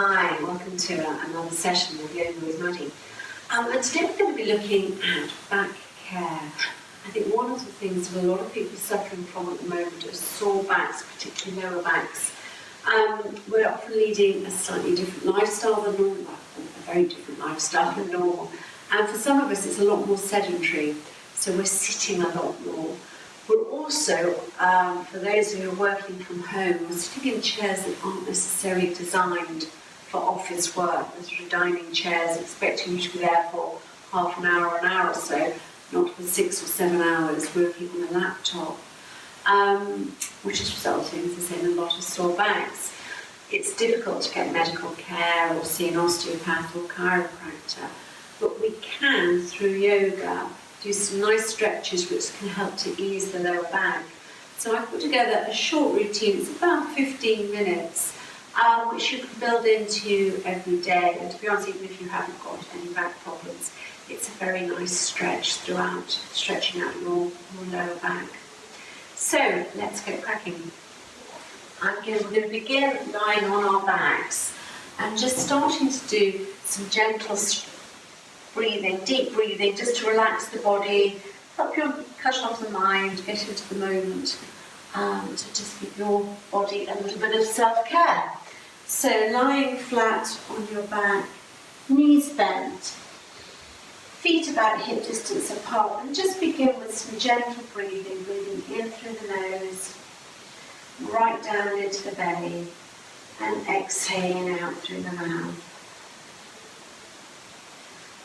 Hi, welcome to another session of Yoga with Maddy. And today we're going to be looking at back care. I think one of the things that a lot of people are suffering from at the moment are sore backs, particularly lower backs. We're often leading a slightly different lifestyle than normal, a very different lifestyle than normal. And for some of us it's a lot more sedentary, so we're sitting a lot more. We're also, for those who are working from home, we're sitting in chairs that aren't necessarily designed for office work. Those are dining chairs, expecting you to be there for half an hour or so, not for 6 or 7 hours working on a laptop, which is resulting, as I say, in a lot of sore backs. It's difficult to get medical care or see an osteopath or chiropractor, but we can, through yoga, do some nice stretches which can help to ease the lower back. So I put together a short routine, it's about 15 minutes, which you can build into every day. And to be honest, even if you haven't got any back problems, it's a very nice stretch throughout, stretching out your lower back. So let's get cracking. We're going to begin lying on our backs and just starting to do some gentle breathing, deep breathing, just to relax the body, help you cut off the mind, get into the moment, to just give your body a little bit of self-care. So lying flat on your back, knees bent, feet about hip distance apart, and just begin with some gentle breathing, breathing in through the nose, right down into the belly, and exhaling out through the mouth.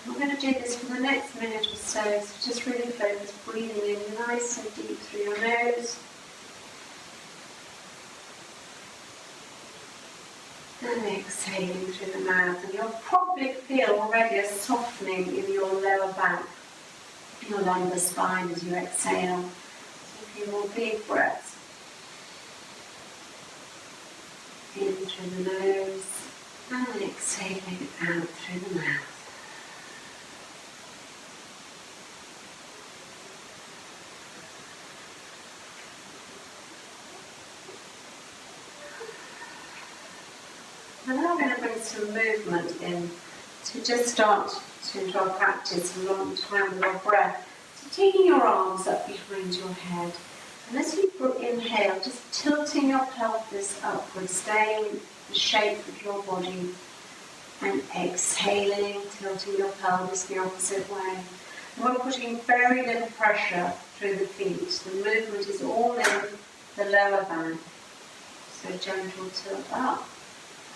We're going to do this for the next minute or so just really focus breathing in nice and deep through your nose. And exhaling through the mouth. And you'll probably feel already a softening in your lower back, your lumbar spine as you exhale. So a few more big breaths. In through the nose and exhaling out through the mouth. And now we're going to bring some movement in to just start to into our practice a long time with our breath. So taking your arms up behind your head, and as you inhale, just tilting your pelvis upwards, staying in the shape of your body, and exhaling, tilting your pelvis the opposite way. And we're putting very little pressure through the feet. The movement is all in the lower back. So gentle tilt up.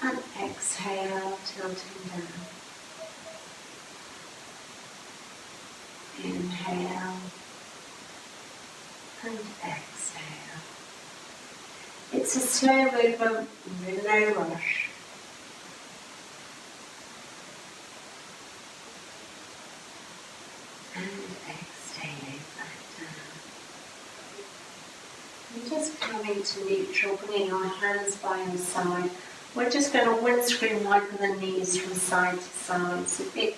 And exhale, tilting down. Inhale and exhale. It's a slow movement with no rush. And exhaling back down. And just coming to neutral, bringing our hands by your side. We're just going to windscreen wipe the knees from side to side. So big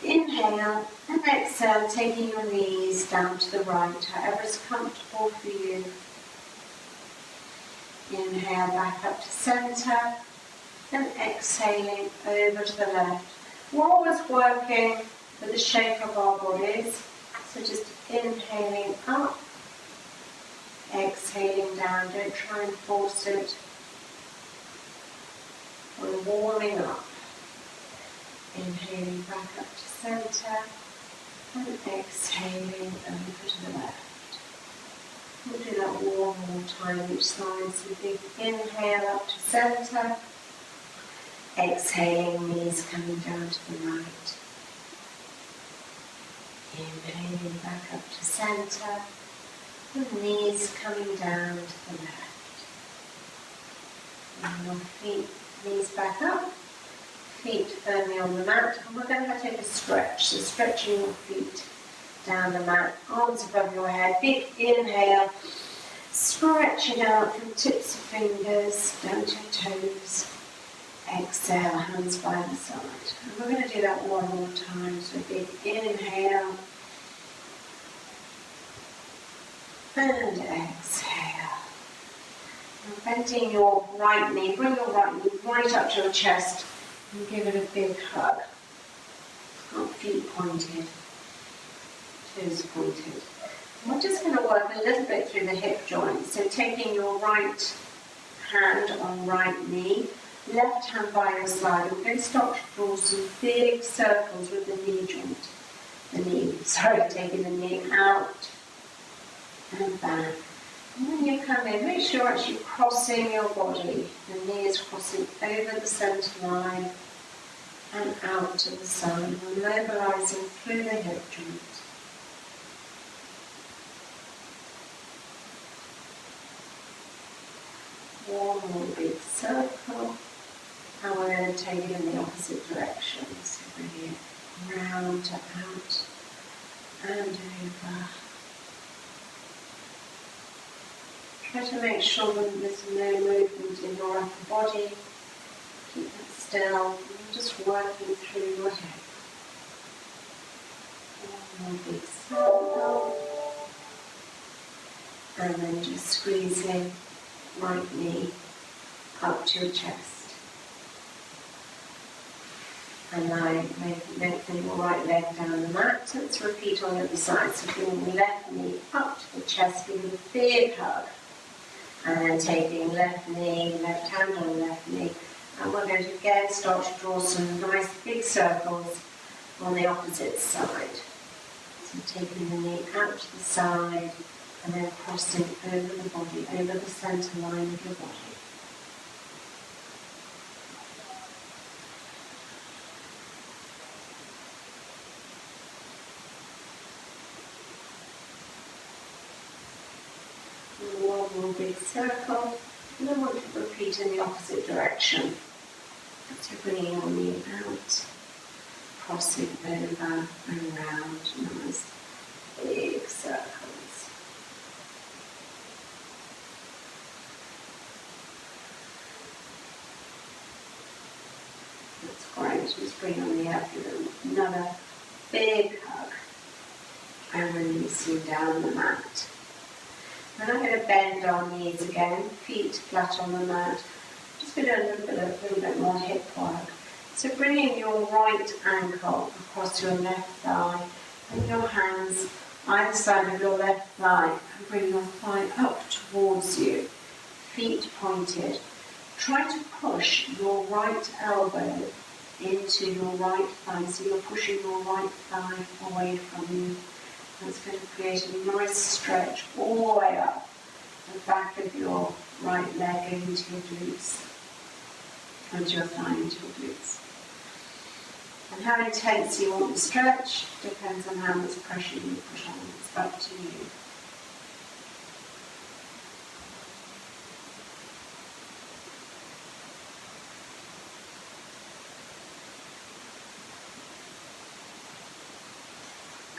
inhale and exhale, taking your knees down to the right, however is comfortable for you. Inhale back up to centre and exhaling over to the left. We're always working with the shape of our bodies. So just inhaling up, exhaling down. Don't try and force it. We're warming up. Inhaling back up to centre and exhaling over to the left. We'll do that one more time each side. So big inhale up to centre. Exhaling, knees coming down to the right. Inhaling back up to centre. And knees coming down to the left. And your feet. Knees back up, feet firmly on the mat, and we're going to take a stretch. So stretching your feet down the mat, arms above your head, big inhale, stretching out from tips of fingers down to your toes. Exhale, hands by the side. And we're going to do that one more time. So big inhale, and exhale. Now bending your right knee, bring your right knee right up to your chest and give it a big hug. Feet pointed, toes pointed. And we're just going to work a little bit through the hip joint. So taking your right hand on right knee, left hand by your side. We're going to start to draw some big circles with the knee joint. Taking the knee out and back. And when you come in, make sure as you're crossing your body, the knee is crossing over the centre line and out to the side. We're mobilising through the hip joint. One more big circle. And we're going to take it in the opposite direction. So bring it round to out and over. Try to make sure that there's no movement in your upper body. Keep it still. And just working through your hip. One more big circle. And then just squeezing right knee up to your chest. And now lengthen your right leg down the mat. Let's repeat on the other side. So bringing the left knee up to the chest, giving a big hug. And then taking left knee, left hand on left knee. And we're going to again start to draw some nice big circles on the opposite side. So taking the knee out to the side and then crossing over the body, over the centre line of your body. One more big circle, and I want to repeat in the opposite direction. So bringing your knee out, crossing over and round, nice big circles. That's great, just bring on the abdomen, another big hug, and releasing down the mat. And I'm going to bend our knees again, feet flat on the mat. Just going to do a little bit more hip work. So bringing your right ankle across your left thigh and your hands either side of your left thigh and bring your thigh up towards you, feet pointed. Try to push your right elbow into your right thigh, so you're pushing your right thigh away from you. That's going to create a nice stretch all the way up the back of your right leg into your glutes, into your thigh, into your glutes. And how intense you want the stretch depends on how much pressure you put on. It's up to you.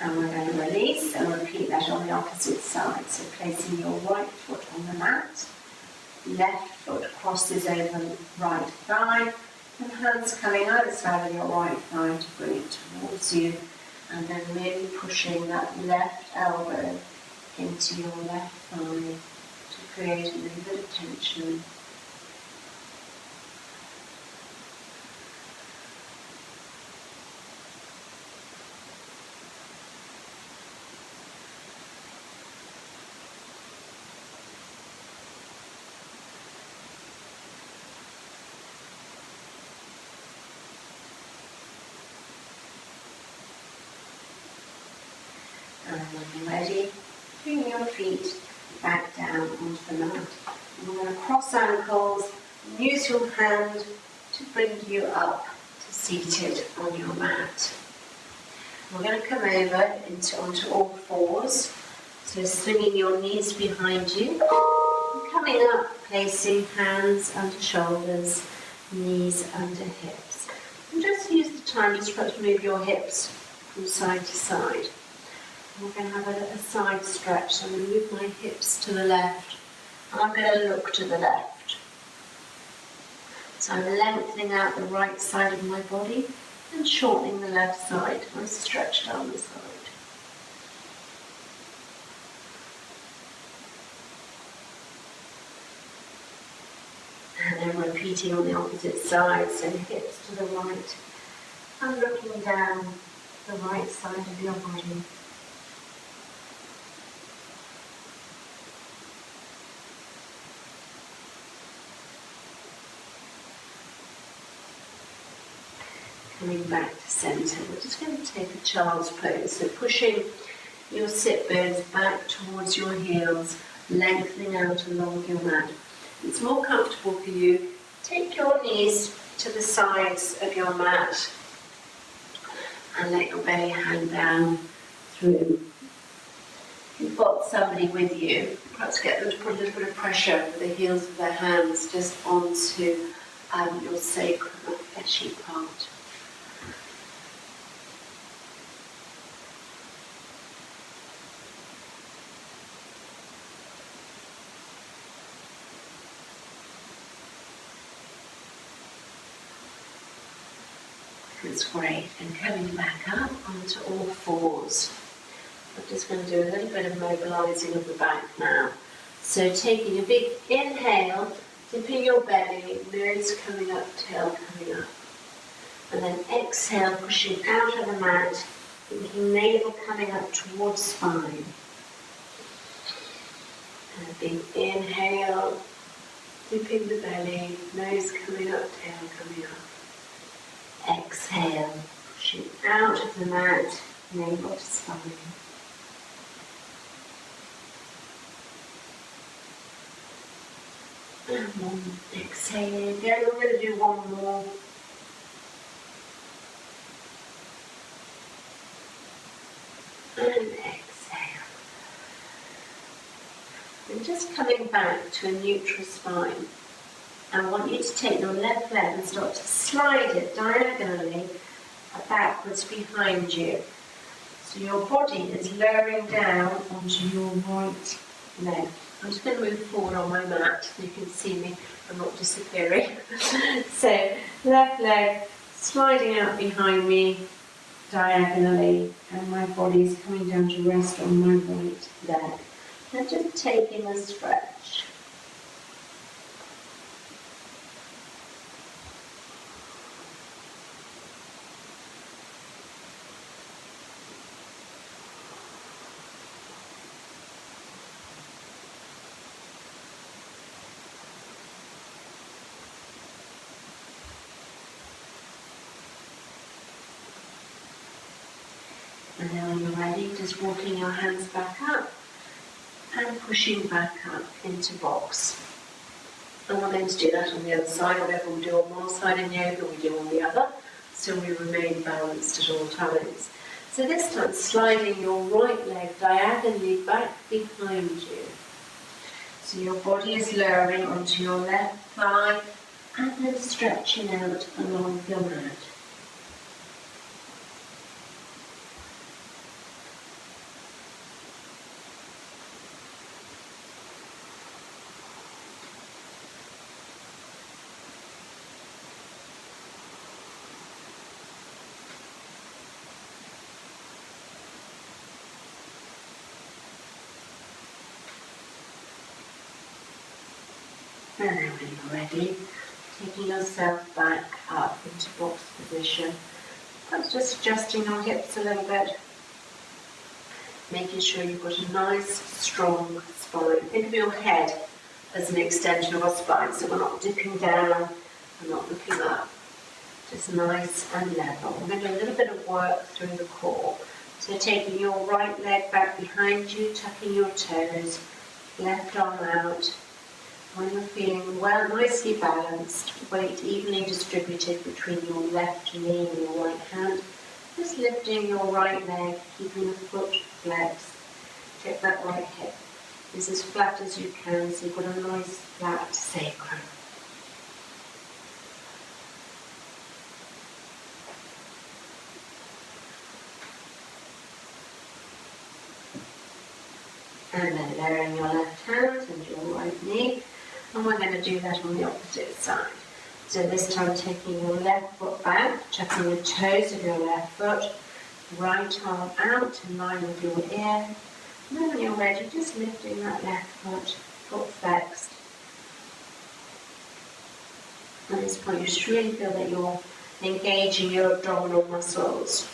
And we're going to release and repeat that on the opposite side. So placing your right foot on the mat, left foot crosses over right thigh, and hands coming either side of your right thigh to bring it towards you, and then really pushing that left elbow into your left thigh to create a little bit of tension. And when you're ready, bring your feet back down onto the mat. And we're going to cross ankles and use your hand to bring you up to seated on your mat. We're going to come over onto all fours, so swinging your knees behind you. And coming up, placing hands under shoulders, knees under hips. And just use the time to move your hips from side to side. We're going to have a side stretch, so I'm going to move my hips to the left, and I'm going to look to the left. So I'm lengthening out the right side of my body and shortening the left side. I stretch down the side. repeating on the opposite side, so hips to the right and looking down the right side of your body. Coming back to centre, we're just going to take a child's pose, so pushing your sit bones back towards your heels, lengthening out along your mat. If it's more comfortable for you, take your knees to the sides of your mat and let your belly hang down through. If you've got somebody with you, perhaps get them to put a little bit of pressure with the heels of their hands just onto your sacrum, that fleshy part. That's great. And coming back up onto all fours. I'm just going to do a little bit of mobilising of the back now. So taking a big inhale, dipping your belly, nose coming up, tail coming up. And then exhale, pushing out of the mat, thinking navel coming up towards spine. And a big inhale, dipping the belly, nose coming up, tail coming up. Exhale, pushing out of the mat, navel to spine. And one, exhale again. We're going to do one more. And exhale. And just coming back to a neutral spine. I want you to take your left leg and start to slide it diagonally backwards behind you. So your body is lowering down onto your right leg. I'm just going to move forward on my mat so you can see me. I'm not disappearing. So left leg sliding out behind me diagonally, and my body is coming down to rest on my right leg. And just taking a stretch. And then when you're ready, just walking your hands back up and pushing back up into box. And we're going to do that on the other side. Whatever we do on one side in yoga, we do on the other, so we remain balanced at all times. So this time, sliding your right leg diagonally back behind you. So your body is lowering onto your left thigh and then stretching out along your mat. And then when you're ready, taking yourself back up into box position. That's just adjusting your hips a little bit. Making sure you've got a nice, strong spine. Think of your head as an extension of our spine, so we're not dipping down, we're not looking up. Just nice and level. We're going to do a little bit of work through the core. So taking your right leg back behind you, tucking your toes, left arm out. When you're feeling well, nicely balanced, weight evenly distributed between your left knee and your right hand, just lifting your right leg, keeping the foot flexed. Get that right hip is as flat as you can, so you've got a nice flat sacrum. And then lowering your left hand and your right knee. And we're going to do that on the opposite side. So this time taking your left foot back, tucking the toes of your left foot, right arm out in line with your ear. And then when you're ready, just lifting that left foot, foot flexed. At this point, you just really feel that you're engaging your abdominal muscles.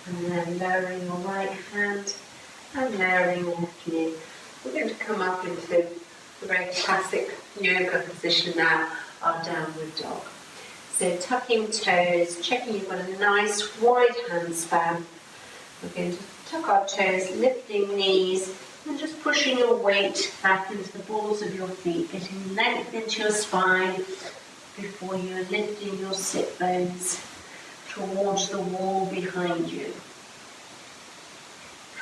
And then lowering your right hand and lowering your left knee. We're going to come up into the very classic yoga position now, our downward dog. So tucking toes, checking you've got a nice wide hand span. We're going to tuck our toes, lifting knees, and just pushing your weight back into the balls of your feet, getting length into your spine before you're lifting your sit bones towards the wall behind you.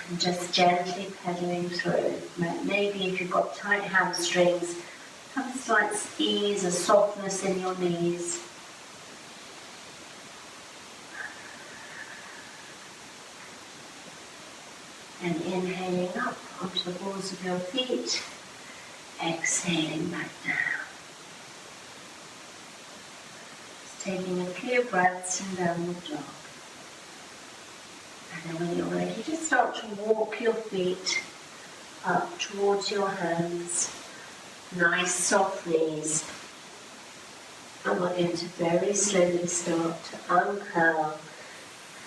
And just gently pedaling through. Maybe if you've got tight hamstrings, have a slight ease, a softness in your knees. And inhaling up onto the balls of your feet, exhaling back down. Just taking a few breaths in downward dog. And then when you're ready, just start to walk your feet up towards your hands. Nice soft knees. And we're going to very slowly start to uncurl,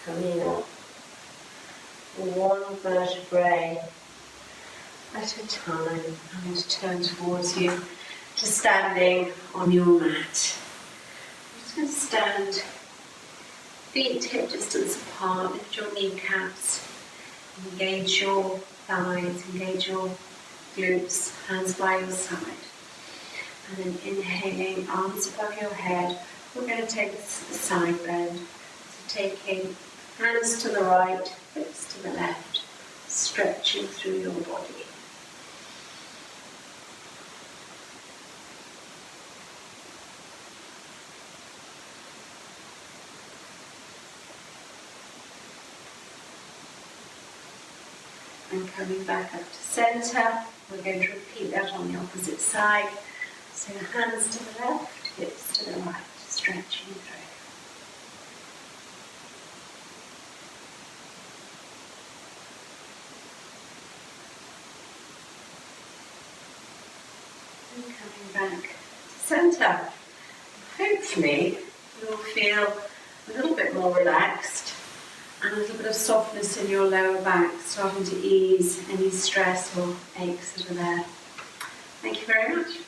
coming up. One vertebrae at a time. I'm going to turn towards you to standing on your mat. I'm just going to stand, feet hip distance apart, lift your kneecaps, engage your thighs, engage your glutes, hands by your side. And then inhaling, arms above your head, we're going to take a side bend. So taking hands to the right, hips to the left, stretching through your body. And coming back up to centre, we're going to repeat that on the opposite side. So hands to the left, hips to the right, stretching through. And coming back to centre. Hopefully you'll feel a little bit more relaxed and a little bit of softness in your lower back, starting to ease any stress or aches that are there. Thank you very much.